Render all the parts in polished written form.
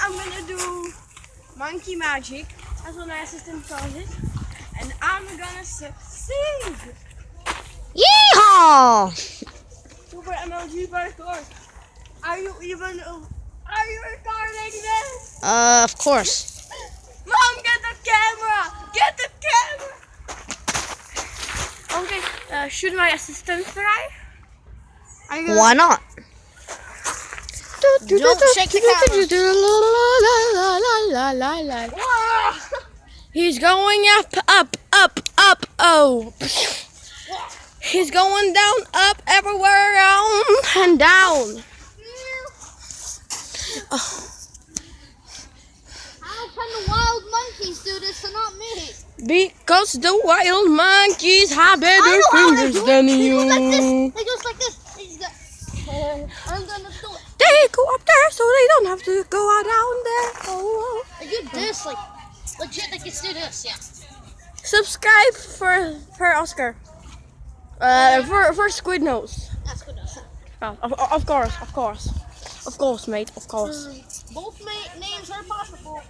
I'm gonna do monkey magic. That's what my assistant calls it. And I'm gonna succeed. Yeehaw! Super MLG parkour. Are you recording this? Of course. Mom, get the camera! Get the camera! Okay, should my assistant try? Are you gonna... Why not? Don't shake the camera. He's going up, up, up, up, oh. He's going down, up, everywhere, around, and down. Oh. How can the wild monkeys do this and not me? Because the wild monkeys have better fingers than you. They goes like this. I'm gonna do it. They go up there so they don't have to go out down there. Oh. I do this like legit. Like let's do this. Yeah. Subscribe for Oscar. For Squid Nose. That's good. Oh, of course, mate. Of course. Both names are possible.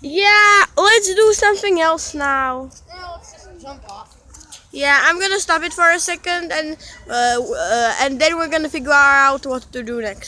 Yeah, let's do something else now. Now let's just jump off. Yeah, I'm gonna stop it for a second, and then we're gonna figure out what to do next.